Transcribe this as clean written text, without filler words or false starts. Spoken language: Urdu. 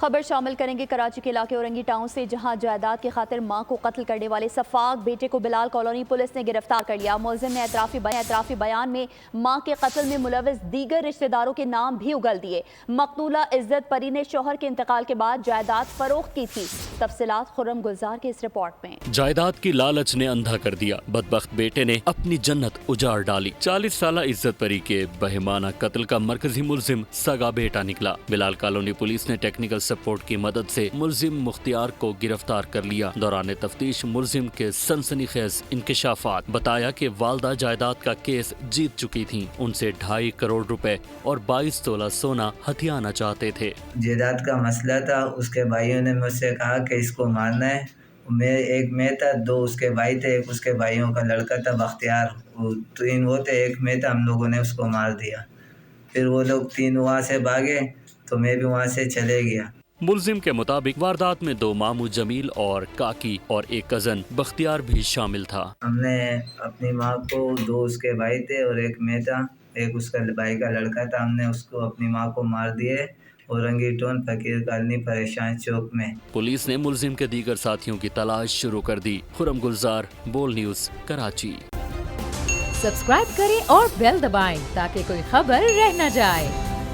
خبر شامل کریں گے کراچی کے علاقے اورنگی ٹاؤن سے، جہاں جائیداد کی خاطر ماں کو قتل کرنے والے سفاق بیٹے کو بلال کالونی پولیس نے گرفتار کر لیا۔ ملزم نے اعترافی بیان میں ماں کے قتل میں ملوث دیگر رشتہ داروں کے نام بھی اگل دیے۔ مقتولہ عزت پری نے شوہر کے انتقال کے بعد جائیداد فروخت کی تھی۔ تفصیلات خرم گلزار کے اس رپورٹ میں۔ جائیداد کی لالچ نے اندھا کر دیا، بدبخت بیٹے نے اپنی جنت اجاڑ ڈالی۔ 40 سالہ عزت پری کے بہیمانہ قتل کا مرکزی ملزم سگا بیٹا نکلا۔ بلال کالونی پولیس نے ٹیکنیکل سپورٹ کی مدد سے ملزم مختار کو گرفتار کر لیا۔ دوران تفتیش ملزم کے سنسنی خیز انکشافات بتایا کہ والدہ جائیداد کا کیس جیت چکی تھیں، ان سے 2.5 کروڑ روپے اور 22 تولہ سونا ہتھیانا چاہتے تھے۔ جائیداد کا مسئلہ تھا، اس کے بھائیوں نے مجھ سے کہا کہ اس کو مارنا ہے۔ ایک میں تھا، 2 اس کے بھائی تھے، ایک اس کے بھائیوں کا لڑکا تھا بختیار، 3 وہ تھے، ایک میں تھا۔ ہم لوگوں نے اس کو مار دیا۔ پھر وہ لوگ 3 وہاں سے بھاگے تو میں بھی وہاں سے چلے گیا۔ ملزم کے مطابق واردات میں 2 ماموں جمیل اور کاکی اور ایک کزن بختیار بھی شامل تھا۔ ہم نے اپنی ماں کو، 2 اس کے بھائی تھے اور ایک میں تھا، ایک اس کا بھائی کا لڑکا تھا، ہم نے اس کو اپنی ماں کو مار دیے اورنگی ٹاؤن فقیر کالونی پریشان چوک میں۔ پولیس نے ملزم کے دیگر ساتھیوں کی تلاش شروع کر دی۔ خرم گلزار، بول نیوز، کراچی۔ سبسکرائب کریں اور بیل دبائیں تاکہ کوئی خبر رہ نہ جائے۔